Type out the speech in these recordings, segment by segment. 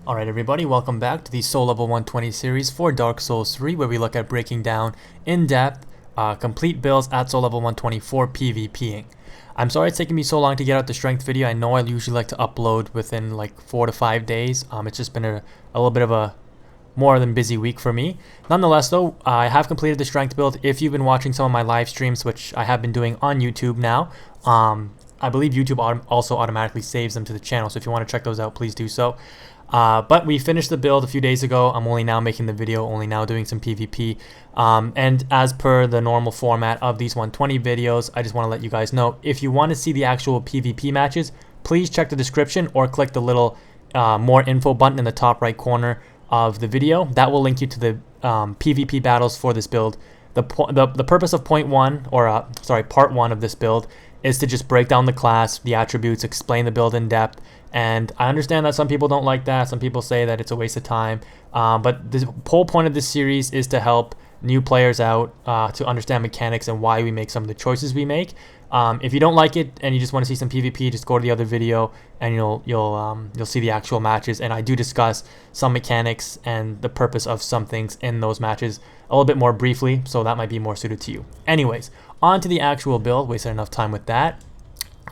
Alright everybody, welcome back to the Soul Level 120 series for Dark Souls 3, where we look at breaking down in depth complete builds at Soul Level 120 for PvPing. I'm sorry it's taking me so long to get out the strength video. I know I usually like to upload within like 4 to 5 days. It's just been a little bit of a more than busy week for me. Nonetheless though, I have completed the strength build. If you've been watching some of my live streams, which I have been doing on YouTube now, I believe YouTube also automatically saves them to the channel, so if you want to check those out, please do so. But we finished the build a few days ago. I'm only now making the video, only now doing some PvP. And as per the normal format of these 120 videos, I just want to let you guys know, if you want to see the actual PvP matches, please check the description or click the little more info button in the top right corner of the video. That will link you to the PvP battles for this build. The purpose of part one of this build is to just break down the class, the attributes, explain the build in depth. And I understand that some people don't like that. Some people say that it's a waste of time. But the whole point of this series is to help new players out to understand mechanics and why we make some of the choices we make. If you don't like it and you just want to see some PvP, just go to the other video and you'll see the actual matches. And I do discuss some mechanics and the purpose of some things in those matches a little bit more briefly, so that might be more suited to you. Anyways, on to the actual build. Wasted enough time with that.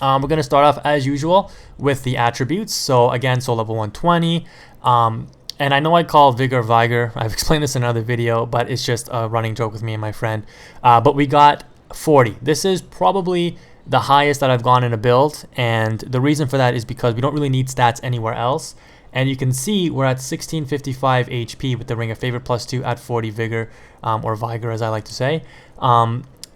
We're going to start off as usual with the attributes. So again, Soul Level 120. And I know I call Vigor Vigor. I've explained this in another video, but it's just a running joke with me and my friend. But we got 40. This is probably the highest that I've gone in a build. And the reason for that is because we don't really need stats anywhere else. And you can see we're at 1655 HP with the Ring of Favor +2 at 40 Vigor, or Vigor as I like to say.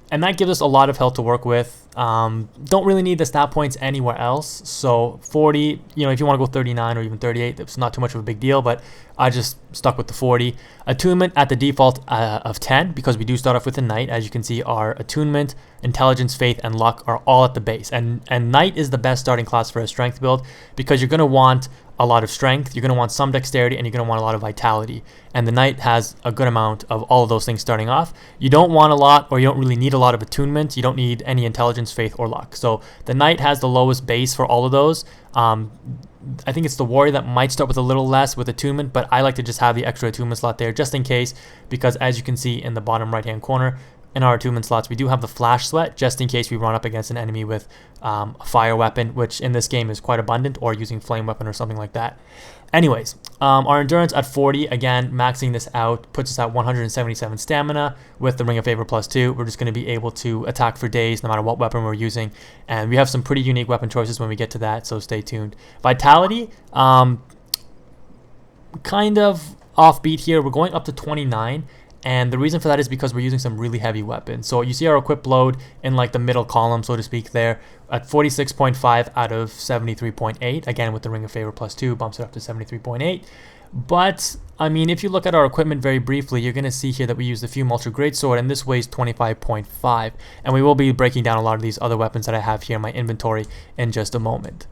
And that gives us a lot of health to work with. Don't really need the stat points anywhere else. So 40, if you want to go 39 or even 38, it's not too much of a big deal, but I just stuck with the 40. Attunement at the default of 10, because we do start off with a Knight. As you can see, our Attunement, Intelligence, Faith, and Luck are all at the base. And Knight is the best starting class for a strength build, because you're going to want a lot of strength, you're going to want some dexterity, and you're going to want a lot of vitality. And the Knight has a good amount of all of those things starting off. You don't want a lot, or you don't really need a lot of attunement. You don't need any intelligence, faith, or luck. So the Knight has the lowest base for all of those. I think it's the Warrior that might start with a little less with attunement, but I like to just have the extra attunement slot there just in case, because as you can see in the bottom right hand corner, in our attunement slots, we do have the Flash Sweat just in case we run up against an enemy with a fire weapon, which in this game is quite abundant, or using flame weapon or something like that. Anyways, our endurance at 40, again, maxing this out puts us at 177 stamina with the Ring of Favor +2. We're just going to be able to attack for days no matter what weapon we're using, and we have some pretty unique weapon choices when we get to that, so stay tuned. Vitality, kind of offbeat here. We're going up to 29. And the reason for that is because we're using some really heavy weapons. So you see our equip load in like the middle column, so to speak, there at 46.5 out of 73.8. Again, with the Ring of Favor +2, bumps it up to 73.8. But, I mean, if you look at our equipment very briefly, you're going to see here that we use the Fume Ultra Greatsword, and this weighs 25.5. And we will be breaking down a lot of these other weapons that I have here in my inventory in just a moment.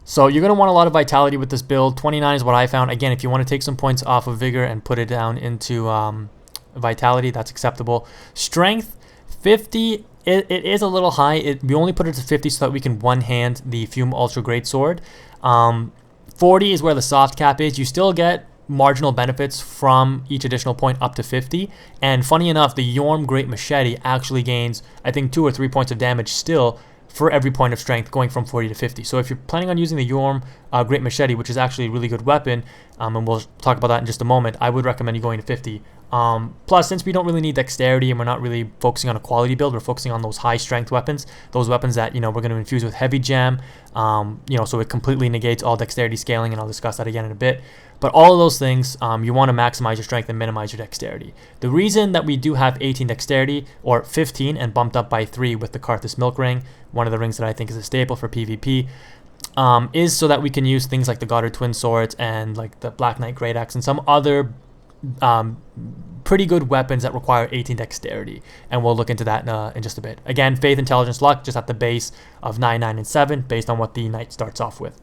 So you're going to want a lot of vitality with this build. 29 is what I found. Again, if you want to take some points off of Vigor and put it down into vitality, that's acceptable. Strength, 50, it is a little high. We only put it to 50 so that we can one-hand the Fume Ultra Greatsword. 40 is where the soft cap is. You still get marginal benefits from each additional point up to 50. And funny enough, the Yorm Great Machete actually gains, I think, 2 or 3 points of damage still for every point of strength, going from 40 to 50. So if you're planning on using the Yorm Great Machete, which is actually a really good weapon, and we'll talk about that in just a moment, I would recommend you going to 50. Plus, since we don't really need dexterity and we're not really focusing on a quality build, we're focusing on those high strength weapons, those weapons that, we're going to infuse with heavy gem, so it completely negates all dexterity scaling, and I'll discuss that again in a bit. But all of those things, you want to maximize your strength and minimize your dexterity. The reason that we do have 18 dexterity, or 15, and bumped up by 3 with the Karthus Milk Ring, one of the rings that I think is a staple for PvP, is so that we can use things like the Goddard Twin Swords and like the Black Knight Great Axe and some other pretty good weapons that require 18 dexterity, and we'll look into that in just a bit. Again, Faith, Intelligence, Luck, just at the base of 9, 9, and 7, based on what the Knight starts off with.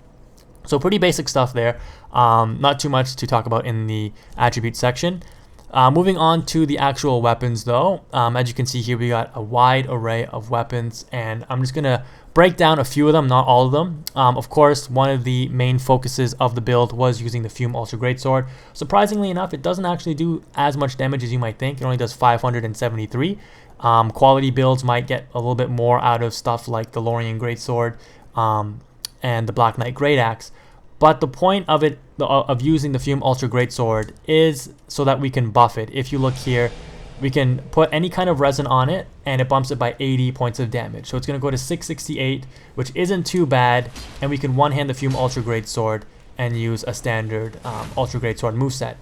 So pretty basic stuff there. Not too much to talk about in the attribute section. Moving on to the actual weapons though, as you can see here, we got a wide array of weapons, and I'm just going to break down a few of them, not all of them. Of course, one of the main focuses of the build was using the Fume Ultra Greatsword. Surprisingly enough, it doesn't actually do as much damage as you might think. It only does 573. Quality builds might get a little bit more out of stuff like the Lorien Greatsword and the Black Knight Great Axe. But the point of it, of using the Fume Ultra Greatsword, is so that we can buff it. If you look here, we can put any kind of resin on it, and it bumps it by 80 points of damage. So it's going to go to 668, which isn't too bad, and we can one-hand the Fume Ultra Greatsword and use a standard Ultra Greatsword moveset.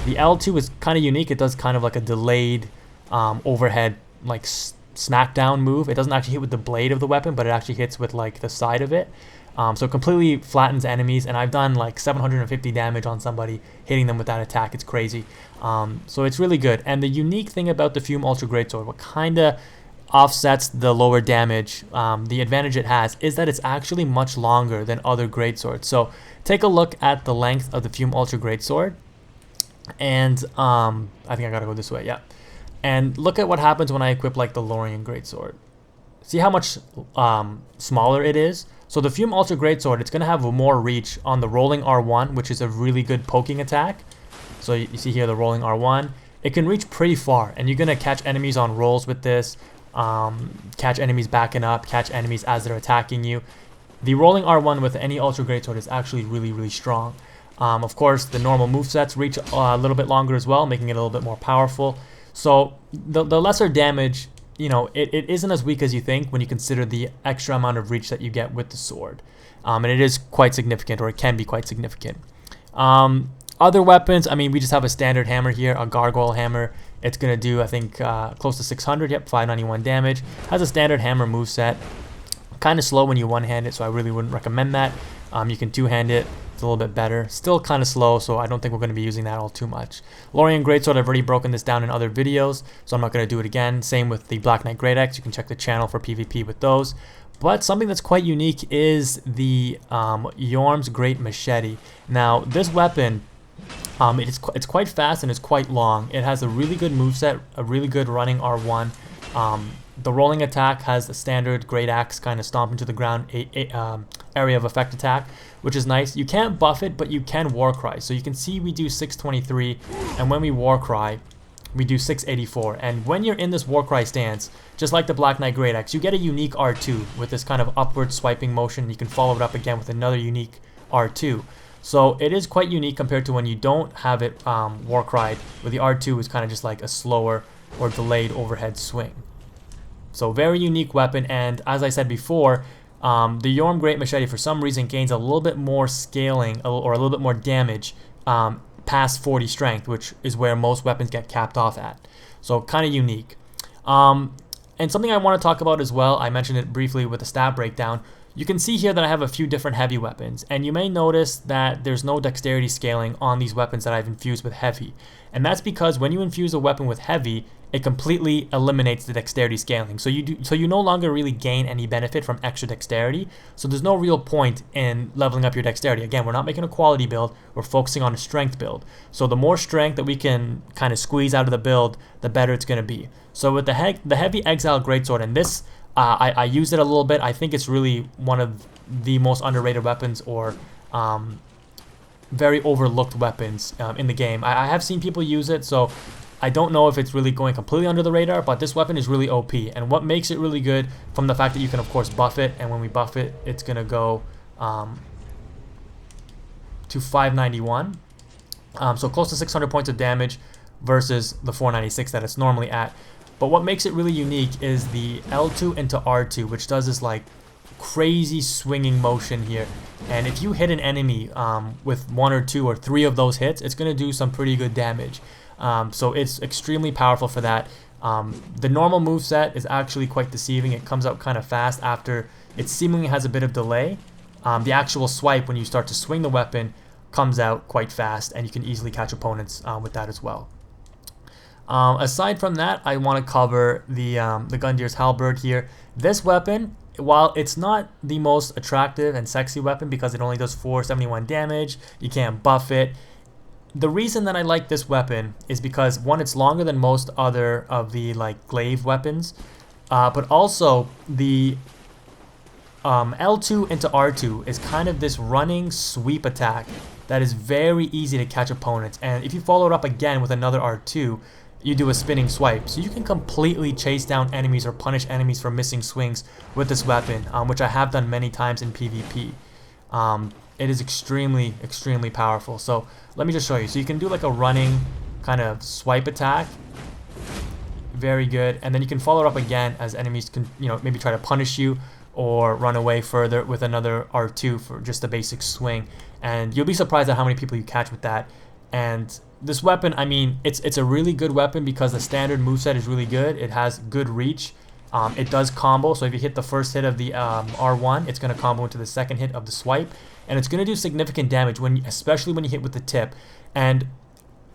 The L2 is kind of unique. It does kind of like a delayed overhead like smackdown move. It doesn't actually hit with the blade of the weapon, but it actually hits with like the side of it. So it completely flattens enemies, and I've done like 750 damage on somebody hitting them with that attack. It's crazy. So it's really good. And the unique thing about the Fume Ultra Greatsword, what kind of offsets the lower damage, the advantage it has, is that it's actually much longer than other Greatswords. So take a look at the length of the Fume Ultra Greatsword, and I think I gotta go this way, yeah. And look at what happens when I equip like the Lorien Greatsword. See how much smaller it is? So the Fume Ultra Greatsword, it's going to have more reach on the rolling R1, which is a really good poking attack. So you see here the rolling R1. It can reach pretty far, and you're going to catch enemies on rolls with this, catch enemies backing up, catch enemies as they're attacking you. The rolling R1 with any Ultra Greatsword is actually really, really strong. Of course, the normal movesets reach a little bit longer as well, making it a little bit more powerful. So the lesser damage, you know, it isn't as weak as you think when you consider the extra amount of reach that you get with the sword. And it is quite significant, or it can be quite significant. Other weapons, I mean, we just have a standard hammer here, a gargoyle hammer. It's going to do, I think, close to 600, yep, 591 damage. Has a standard hammer moveset. Kind of slow when you one-hand it, so I really wouldn't recommend that. You can two-hand it. It's a little bit better. Still kind of slow, so I don't think we're going to be using that all too much. Lorien Greatsword, I've already broken this down in other videos, so I'm not going to do it again. Same with the Black Knight Great Axe. You can check the channel for PvP with those. But something that's quite unique is the Yorm's Great Machete. Now, this weapon, it's quite fast and it's quite long. It has a really good moveset, a really good running R1. The rolling attack has the standard Great Axe kind of stomp into the ground area of effect attack, which is nice. You can't buff it, but you can Warcry. So you can see we do 623, and when we Warcry, we do 684. And when you're in this Warcry stance, just like the Black Knight Great Axe, you get a unique R2 with this kind of upward swiping motion. You can follow it up again with another unique R2. So it is quite unique compared to when you don't have it Warcried, where the R2 is kind of just like a slower or delayed overhead swing. So very unique weapon, and as I said before, the Yorm Great Machete for some reason gains a little bit more scaling or a little bit more damage past 40 strength, which is where most weapons get capped off at. So kind of unique. And something I want to talk about as well, I mentioned it briefly with the stat breakdown. You can see here that I have a few different heavy weapons, and you may notice that there's no dexterity scaling on these weapons that I've infused with heavy. And that's because when you infuse a weapon with heavy, it completely eliminates the dexterity scaling. So you no longer really gain any benefit from extra dexterity. So there's no real point in leveling up your dexterity. Again, we're not making a quality build, we're focusing on a strength build. So the more strength that we can kind of squeeze out of the build, the better it's going to be. So with the heavy Exile Greatsword, and this I used it a little bit. I think it's really one of the most underrated weapons, or very overlooked weapons in the game. I have seen people use it, so I don't know if it's really going completely under the radar, but this weapon is really OP. And what makes it really good, from the fact that you can of course buff it, and when we buff it, it's going to go to 591. So close to 600 points of damage versus the 496 that it's normally at. But what makes it really unique is the L2 into R2, which does this like crazy swinging motion here. And if you hit an enemy with 1 or 2 or 3 of those hits, it's going to do some pretty good damage. So it's extremely powerful for that. The normal moveset is actually quite deceiving. It comes out kind of fast after it seemingly has a bit of delay. The actual swipe, when you start to swing the weapon, comes out quite fast, and you can easily catch opponents with that as well. Aside from that, I want to cover the Gundyr's Halberd here. This weapon, while it's not the most attractive and sexy weapon because it only does 471 damage, you can't buff it. The reason that I like this weapon is because, one, it's longer than most other of the like glaive weapons, but also the L2 into R2 is kind of this running sweep attack that is very easy to catch opponents, and if you follow it up again with another R2, you do a spinning swipe. So you can completely chase down enemies or punish enemies for missing swings with this weapon, which I have done many times in PvP. It is extremely, extremely powerful. So let me just show you. So you can do like a running kind of swipe attack. Very good. And then you can follow it up again as enemies can, maybe try to punish you or run away further with another R2 for just a basic swing. And you'll be surprised at how many people you catch with that. And this weapon, I mean, it's a really good weapon because the standard moveset is really good. It has good reach. It does combo, so if you hit the first hit of the R1, it's going to combo into the second hit of the swipe. And it's going to do significant damage, especially when you hit with the tip. And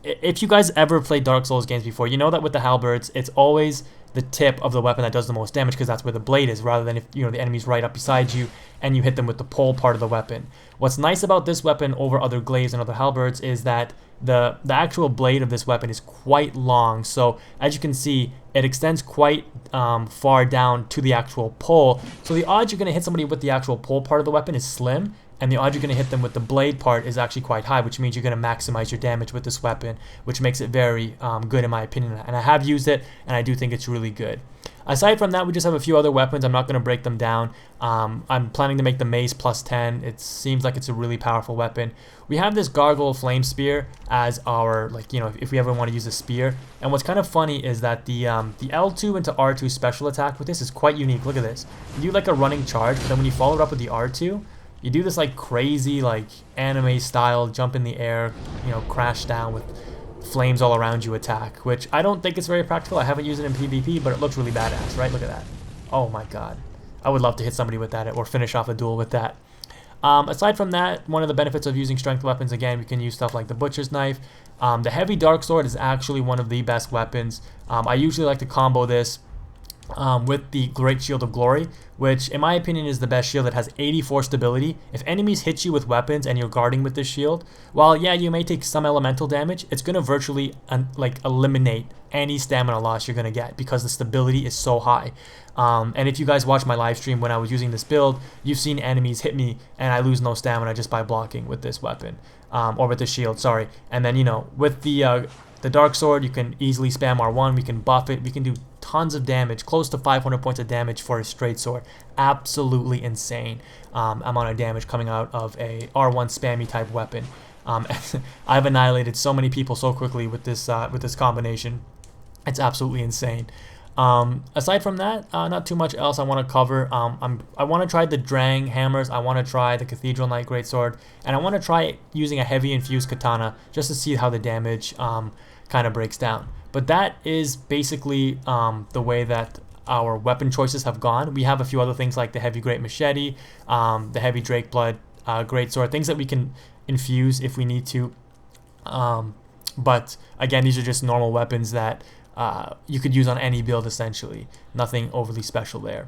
if you guys ever played Dark Souls games before, you know that with the Halberds, it's always the tip of the weapon that does the most damage because that's where the blade is, rather than if the enemy's right up beside you and you hit them with the pole part of the weapon. What's nice about this weapon over other glaives and other halberds is that the actual blade of this weapon is quite long. So as you can see, it extends quite far down to the actual pole. So the odds you're going to hit somebody with the actual pole part of the weapon is slim, and the odds you're going to hit them with the blade part is actually quite high, which means you're going to maximize your damage with this weapon, which makes it very good in my opinion. And I have used it, and I do think it's really good. Aside from that, we just have a few other weapons. I'm not going to break them down. I'm planning to make the mace plus 10. It seems like it's a really powerful weapon. We have this gargoyle flame spear as our, if we ever want to use a spear. And what's kind of funny is that the L2 into R2 special attack with this is quite unique. Look at this. You do like a running charge, but then when you follow it up with the R2, you do this like crazy, like anime style jump in the air, crash down with flames all around you attack, which I don't think is very practical. I haven't used it in PvP, but it looks really badass, right? Look at that. Oh my god. I would love to hit somebody with that or finish off a duel with that. Aside from that, one of the benefits of using strength weapons, again, we can use stuff like the butcher's knife. The heavy dark sword is actually one of the best weapons. I usually like to combo this with the Great Shield of Glory, which in my opinion is the best shield. It has 84 stability. If enemies hit you with weapons and you're guarding with this shield, while yeah, you may take some elemental damage, it's going to virtually eliminate any stamina loss you're going to get because the stability is so high. And if you guys watch my live stream when I was using this build, you've seen enemies hit me and I lose no stamina just by blocking with this weapon, or with the shield, sorry. And then, with the dark sword, you can easily spam R1, we can buff it, we can do tons of damage, close to 500 points of damage for a straight sword. Absolutely insane amount of damage coming out of a R1 spammy type weapon. I've annihilated so many people so quickly with this combination. It's absolutely insane. Aside from that, not too much else I want to cover. I want to try the Drang hammers, I want to try the Cathedral Knight Greatsword, and I want to try using a heavy infused katana just to see how the damage kind of breaks down. But that is basically the way that our weapon choices have gone. We have a few other things like the heavy great machete, the heavy Drake Blood Greatsword, things that we can infuse if we need to. But again, these are just normal weapons that you could use on any build essentially. Nothing overly special there.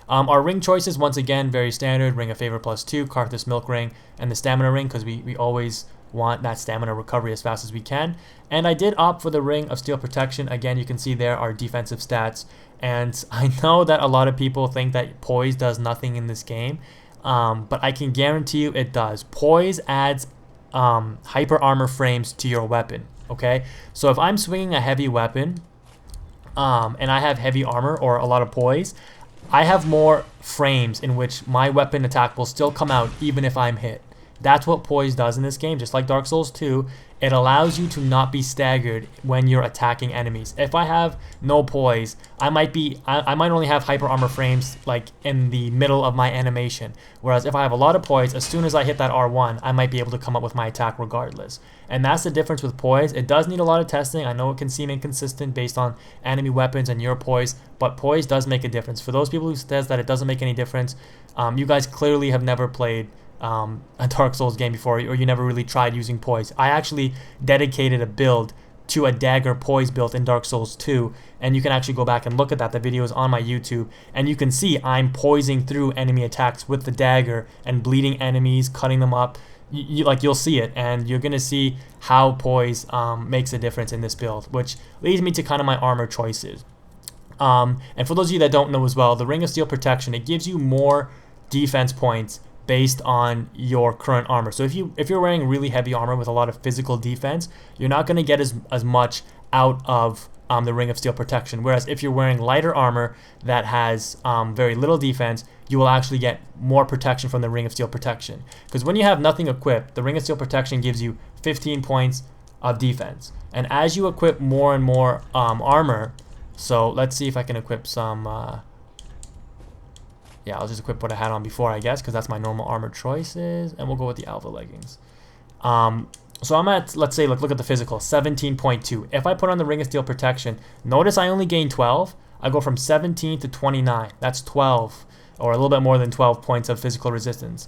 Our ring choices, once again, very standard. Ring of Favor +2, Karthus Milk Ring, and the Stamina Ring, because we always want that stamina recovery as fast as we can. And I did opt for the Ring of Steel Protection. Again, you can see there our defensive stats. And I know that a lot of people think that Poise does nothing in this game, but I can guarantee you it does. Poise adds hyper armor frames to your weapon, okay? So if I'm swinging a heavy weapon, and I have heavy armor or a lot of poise, I have more frames in which my weapon attack will still come out even if I'm hit. That's what poise does in this game, just like Dark Souls 2. It allows you to not be staggered when you're attacking enemies. If I have no poise, I might only have hyper armor frames like in the middle of my animation. Whereas if I have a lot of poise, as soon as I hit that R1, I might be able to come up with my attack regardless. And that's the difference with poise. It does need a lot of testing. I know it can seem inconsistent based on enemy weapons and your poise, but poise does make a difference. For those people who says that it doesn't make any difference, you guys clearly have never played a Dark Souls game before, or you never really tried using poise. I actually dedicated a build to a dagger poise build in Dark Souls 2, and you can actually go back and look at that. The video is on my YouTube, and you can see I'm poising through enemy attacks with the dagger and bleeding enemies, cutting them up. You'll see it, and you're gonna see how poise makes a difference in this build, which leads me to kind of my armor choices. And for those of you that don't know as well, the Ring of Steel Protection, it gives you more defense points based on your current armor. So if you're wearing really heavy armor with a lot of physical defense, you're not going to get as much out of the Ring of Steel protection. Whereas if you're wearing lighter armor that has very little defense, you will actually get more protection from the Ring of Steel protection. Because when you have nothing equipped, the Ring of Steel protection gives you 15 points of defense. And as you equip more and more armor, so let's see if I can equip some... yeah, I'll just equip what I had on before, I guess, because that's my normal armor choices. And we'll go with the Alpha leggings. So I'm at, let's say, look at the physical, 17.2. If I put on the Ring of Steel protection, notice I only gain 12. I go from 17 to 29. That's 12, or a little bit more than 12 points of physical resistance.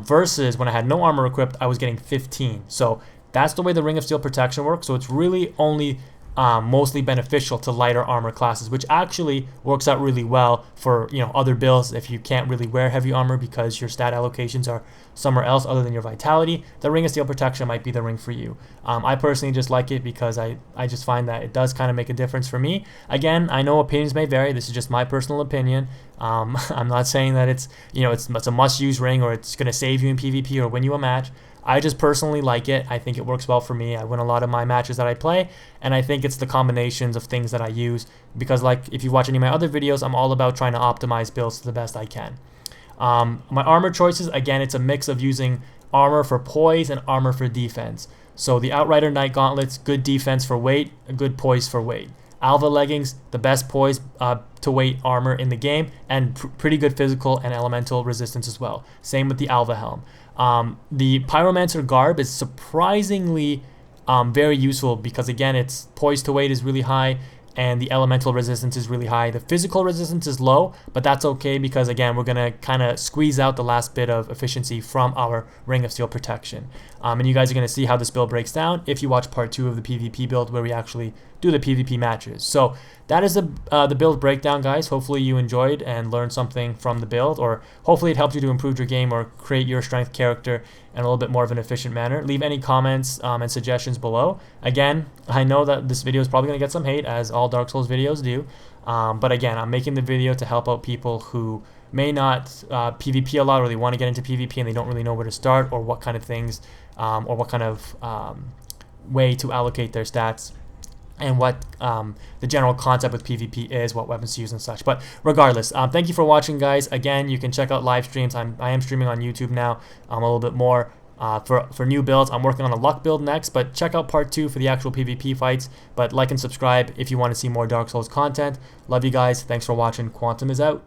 Versus when I had no armor equipped, I was getting 15. So that's the way the Ring of Steel protection works. So it's really only mostly beneficial to lighter armor classes, which actually works out really well for other builds. If you can't really wear heavy armor because your stat allocations are somewhere else other than your vitality, the Ring of Steel protection might be the ring for you. I personally just like it because I just find that it does kind of make a difference for me. Again, I know opinions may vary. This is just my personal opinion. I'm not saying that it's it's a must-use ring or it's going to save you in PvP or win you a match. I just personally like it. I think it works well for me. I win a lot of my matches that I play, and I think it's the combinations of things that I use, because like if you watch any of my other videos, I'm all about trying to optimize builds to the best I can. My armor choices, again, it's a mix of using armor for poise and armor for defense. So the Outrider Knight Gauntlets, good defense for weight, good poise for weight. Alpha leggings, the best poise to weight armor in the game, and pretty good physical and elemental resistance as well. Same with the Alpha helm. The Pyromancer garb is surprisingly very useful because, again, its poise to weight is really high and the elemental resistance is really high. The physical resistance is low, but that's okay because, again, we're going to kind of squeeze out the last bit of efficiency from our Ring of Steel protection. And you guys are going to see how this build breaks down if you watch part 2 of the PvP build where we actually do the PvP matches. So that is the build breakdown, guys. Hopefully you enjoyed and learned something from the build, or hopefully it helped you to improve your game or create your strength character in a little bit more of an efficient manner. Leave any comments and suggestions below. Again, I know that this video is probably going to get some hate, as all Dark Souls videos do. But again, I'm making the video to help out people who may not PvP a lot, or they want to get into PvP and they don't really know where to start, or what kind of things, or what kind of way to allocate their stats, and what the general concept with PvP is, what weapons to use and such. But regardless, thank you for watching, guys. Again, you can check out live streams. I am streaming on YouTube now a little bit more for new builds. I'm working on a luck build next, but check out part 2 for the actual PvP fights. But like and subscribe if you want to see more Dark Souls content. Love you guys. Thanks for watching. Quantum is out.